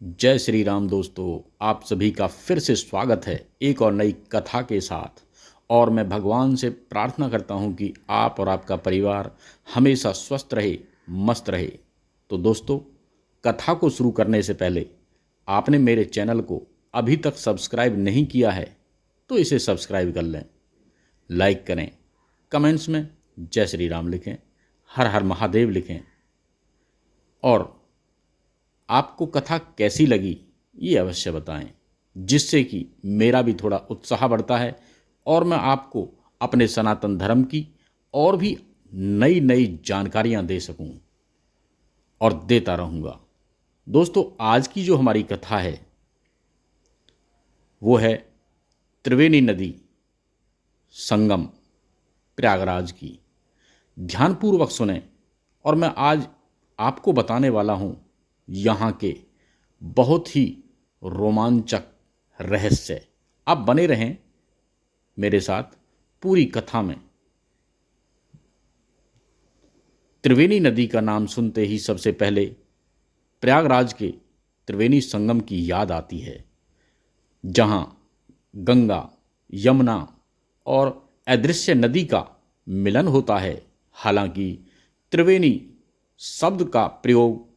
जय श्री राम दोस्तों। आप सभी का फिर से स्वागत है एक और नई कथा के साथ। और मैं भगवान से प्रार्थना करता हूं कि आप और आपका परिवार हमेशा स्वस्थ रहे, मस्त रहे। तो दोस्तों, कथा को शुरू करने से पहले आपने मेरे चैनल को अभी तक सब्सक्राइब नहीं किया है तो इसे सब्सक्राइब कर लें, लाइक करें, कमेंट्स में जय श्री राम लिखें, हर हर महादेव लिखें। और आपको कथा कैसी लगी ये अवश्य बताएं, जिससे कि मेरा भी थोड़ा उत्साह बढ़ता है और मैं आपको अपने सनातन धर्म की और भी नई नई जानकारियां दे सकूं और देता रहूंगा। दोस्तों, आज की जो हमारी कथा है वो है त्रिवेणी नदी संगम प्रयागराज की। ध्यानपूर्वक सुने और मैं आज आपको बताने वाला हूं यहाँ के बहुत ही रोमांचक रहस्य। आप बने रहें मेरे साथ पूरी कथा में। त्रिवेणी नदी का नाम सुनते ही सबसे पहले प्रयागराज के त्रिवेणी संगम की याद आती है, जहाँ गंगा, यमुना और अदृश्य नदी का मिलन होता है। हालांकि त्रिवेणी शब्द का प्रयोग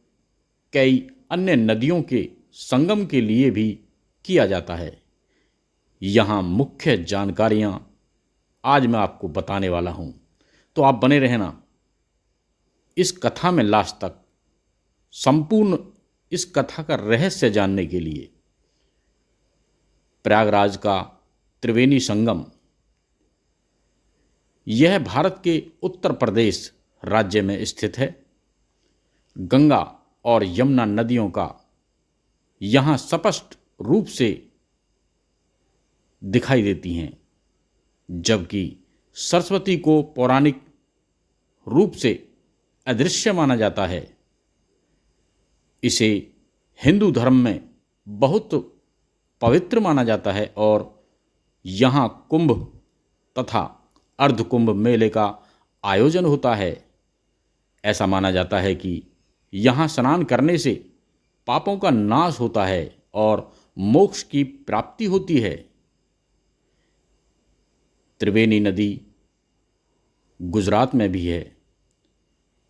कई अन्य नदियों के संगम के लिए भी किया जाता है। यहाँ मुख्य जानकारियाँ आज मैं आपको बताने वाला हूँ, तो आप बने रहना इस कथा में लास्ट तक, संपूर्ण इस कथा का रहस्य जानने के लिए। प्रयागराज का त्रिवेणी संगम यह भारत के उत्तर प्रदेश राज्य में स्थित है। गंगा और यमुना नदियों का यहाँ स्पष्ट रूप से दिखाई देती हैं, जबकि सरस्वती को पौराणिक रूप से अदृश्य माना जाता है। इसे हिंदू धर्म में बहुत पवित्र माना जाता है और यहाँ कुंभ तथा अर्धकुंभ मेले का आयोजन होता है। ऐसा माना जाता है कि यहाँ स्नान करने से पापों का नाश होता है और मोक्ष की प्राप्ति होती है। त्रिवेणी नदी गुजरात में भी है।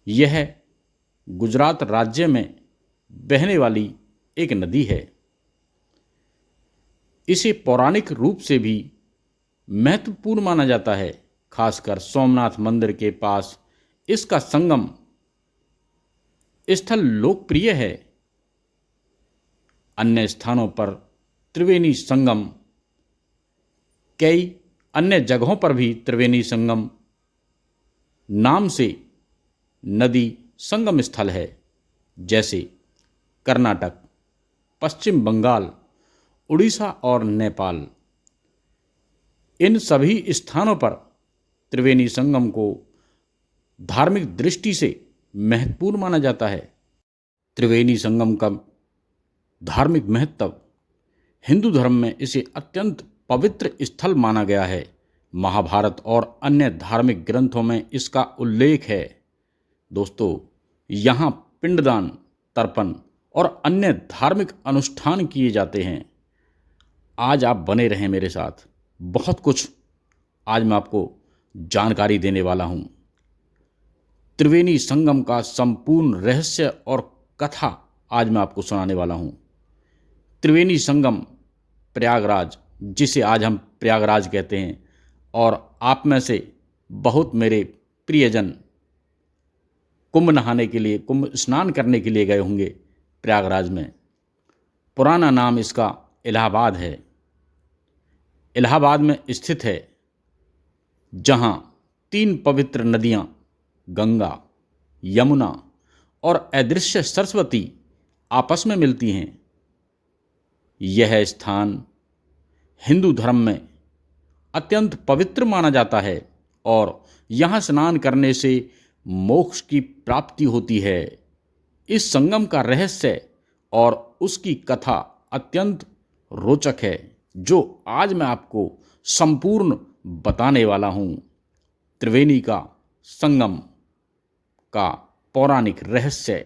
यह गुजरात राज्य में बहने वाली एक नदी है। इसे पौराणिक रूप से भी महत्वपूर्ण माना जाता है। खासकर सोमनाथ मंदिर के पास इसका संगम स्थल लोकप्रिय है। अन्य स्थानों पर त्रिवेणी संगम, कई अन्य जगहों पर भी त्रिवेणी संगम नाम से नदी संगम स्थल है, जैसे कर्नाटक, पश्चिम बंगाल, उड़ीसा और नेपाल। इन सभी स्थानों पर त्रिवेणी संगम को धार्मिक दृष्टि से महत्वपूर्ण माना जाता है। त्रिवेणी संगम का धार्मिक महत्व, हिंदू धर्म में इसे अत्यंत पवित्र स्थल माना गया है। महाभारत और अन्य धार्मिक ग्रंथों में इसका उल्लेख है। दोस्तों, यहाँ पिंडदान, तर्पण और अन्य धार्मिक अनुष्ठान किए जाते हैं। आज आप बने रहें मेरे साथ, बहुत कुछ आज मैं आपको जानकारी देने वाला हूँ। त्रिवेणी संगम का संपूर्ण रहस्य और कथा आज मैं आपको सुनाने वाला हूँ। त्रिवेणी संगम प्रयागराज, जिसे आज हम प्रयागराज कहते हैं, और आप में से बहुत मेरे प्रियजन कुंभ नहाने के लिए, कुंभ स्नान करने के लिए गए होंगे प्रयागराज में। पुराना नाम इसका इलाहाबाद है। इलाहाबाद में स्थित है, जहाँ 3 पवित्र नदियाँ गंगा, यमुना और अदृश्य सरस्वती आपस में मिलती हैं। यह स्थान हिंदू धर्म में अत्यंत पवित्र माना जाता है और यहाँ स्नान करने से मोक्ष की प्राप्ति होती है। इस संगम का रहस्य और उसकी कथा अत्यंत रोचक है, जो आज मैं आपको संपूर्ण बताने वाला हूँ। त्रिवेणी का संगम का पौराणिक रहस्य।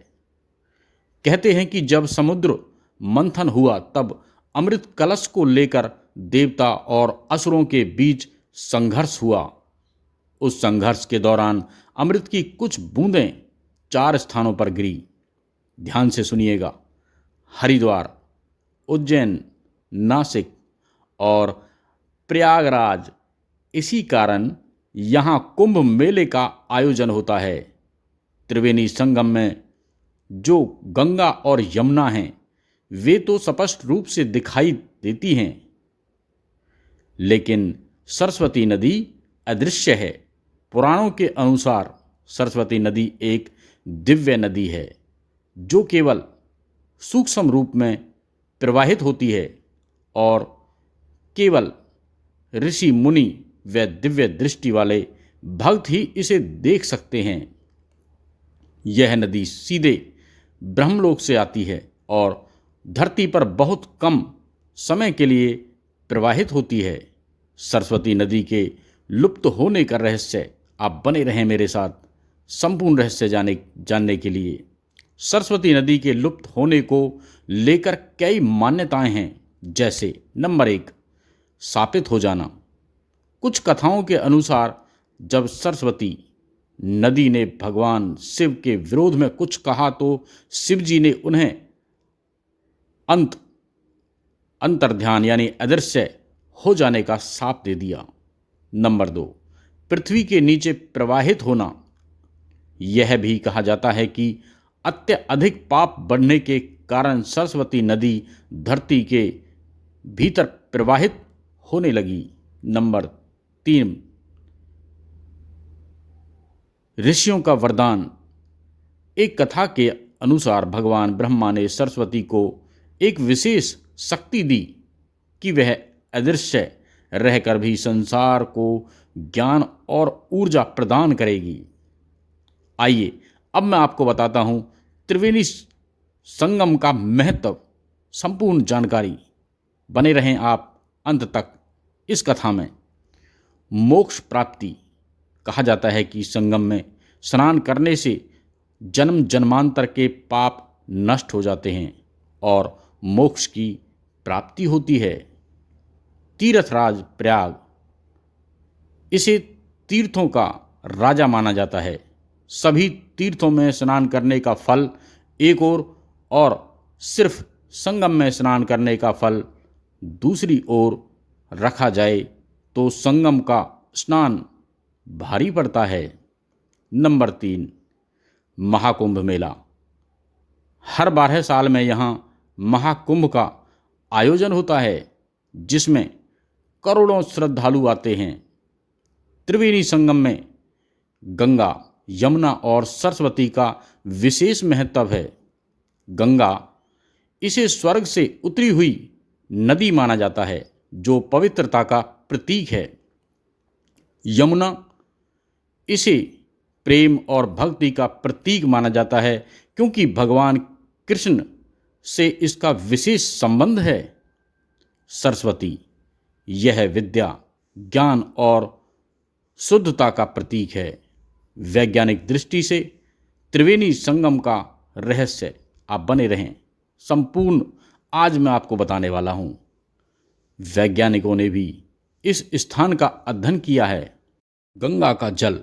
कहते हैं कि जब समुद्र मंथन हुआ तब अमृत कलश को लेकर देवता और असुरों के बीच संघर्ष हुआ। उस संघर्ष के दौरान अमृत की कुछ बूंदें 4 स्थानों पर गिरी। ध्यान से सुनिएगा, हरिद्वार, उज्जैन, नासिक और प्रयागराज। इसी कारण यहाँ कुंभ मेले का आयोजन होता है। त्रिवेणी संगम में जो गंगा और यमुना हैं वे तो स्पष्ट रूप से दिखाई देती हैं, लेकिन सरस्वती नदी अदृश्य है। पुराणों के अनुसार सरस्वती नदी एक दिव्य नदी है जो केवल सूक्ष्म रूप में प्रवाहित होती है और केवल ऋषि मुनि व दिव्य दृष्टि वाले भक्त ही इसे देख सकते हैं। यह नदी सीधे ब्रह्मलोक से आती है और धरती पर बहुत कम समय के लिए प्रवाहित होती है। सरस्वती नदी के लुप्त होने का रहस्य, आप बने रहें मेरे साथ संपूर्ण रहस्य जानने के लिए। सरस्वती नदी के लुप्त होने को लेकर कई मान्यताएं हैं, जैसे नंबर 1, शापित हो जाना। कुछ कथाओं के अनुसार जब सरस्वती नदी ने भगवान शिव के विरोध में कुछ कहा तो शिव जी ने उन्हें अंतर्ध्यान यानी अदृश्य हो जाने का शाप दे दिया। नंबर 2, पृथ्वी के नीचे प्रवाहित होना। यह भी कहा जाता है कि अत्यधिक पाप बढ़ने के कारण सरस्वती नदी धरती के भीतर प्रवाहित होने लगी। नंबर 3, ऋषियों का वरदान। एक कथा के अनुसार भगवान ब्रह्मा ने सरस्वती को एक विशेष शक्ति दी कि वह अदृश्य रहकर भी संसार को ज्ञान और ऊर्जा प्रदान करेगी। आइए अब मैं आपको बताता हूँ त्रिवेणी संगम का महत्व, संपूर्ण जानकारी। बने रहें आप अंत तक इस कथा में। मोक्ष प्राप्ति। कहा जाता है कि संगम में स्नान करने से जन्म जन्मांतर के पाप नष्ट हो जाते हैं और मोक्ष की प्राप्ति होती है। तीर्थराज प्रयाग, इसे तीर्थों का राजा माना जाता है। सभी तीर्थों में स्नान करने का फल एक और सिर्फ संगम में स्नान करने का फल दूसरी ओर रखा जाए तो संगम का स्नान भारी पड़ता है। नंबर 3, महाकुंभ मेला। हर 12 साल में यहाँ महाकुंभ का आयोजन होता है जिसमें करोड़ों श्रद्धालु आते हैं। त्रिवेणी संगम में गंगा, यमुना और सरस्वती का विशेष महत्व है। गंगा, इसे स्वर्ग से उतरी हुई नदी माना जाता है जो पवित्रता का प्रतीक है। यमुना, इसे प्रेम और भक्ति का प्रतीक माना जाता है क्योंकि भगवान कृष्ण से इसका विशेष संबंध है। सरस्वती, यह विद्या, ज्ञान और शुद्धता का प्रतीक है। वैज्ञानिक दृष्टि से त्रिवेणी संगम का रहस्य, आप बने रहें संपूर्ण आज मैं आपको बताने वाला हूँ। वैज्ञानिकों ने भी इस स्थान का अध्ययन किया है। गंगा का जल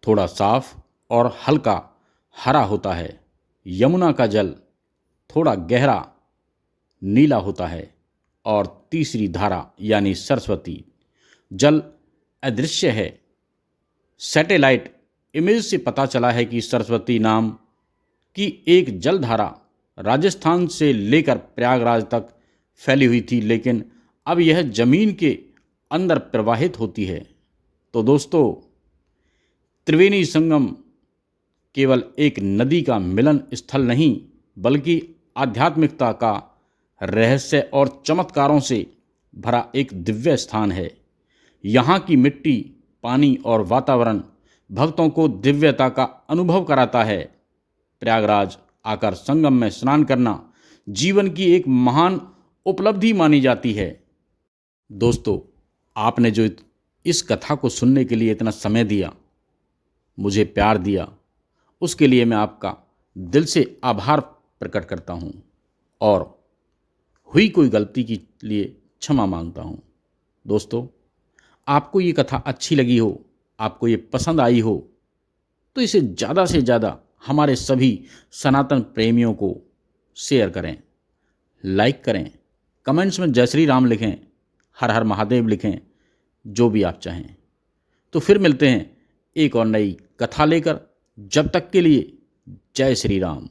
थोड़ा साफ और हल्का हरा होता है। यमुना का जल थोड़ा गहरा नीला होता है और तीसरी धारा यानी सरस्वती जल अदृश्य है। सैटेलाइट इमेज से पता चला है कि सरस्वती नाम की एक जलधारा राजस्थान से लेकर प्रयागराज तक फैली हुई थी, लेकिन अब यह जमीन के अंदर प्रवाहित होती है। तो दोस्तों, त्रिवेणी संगम केवल एक नदी का मिलन स्थल नहीं बल्कि आध्यात्मिकता का रहस्य और चमत्कारों से भरा एक दिव्य स्थान है। यहाँ की मिट्टी, पानी और वातावरण भक्तों को दिव्यता का अनुभव कराता है। प्रयागराज आकर संगम में स्नान करना जीवन की एक महान उपलब्धि मानी जाती है। दोस्तों, आपने जो इस कथा को सुनने के लिए इतना समय दिया, मुझे प्यार दिया, उसके लिए मैं आपका दिल से आभार प्रकट करता हूँ। और हुई कोई गलती के लिए क्षमा मांगता हूँ। दोस्तों, आपको ये कथा अच्छी लगी हो, आपको ये पसंद आई हो, तो इसे ज़्यादा से ज़्यादा हमारे सभी सनातन प्रेमियों को शेयर करें, लाइक करें, कमेंट्स में जय श्री राम लिखें, हर हर महादेव लिखें, जो भी आप चाहें। तो फिर मिलते हैं एक और नई कथा लेकर। जब तक के लिए जय श्री राम।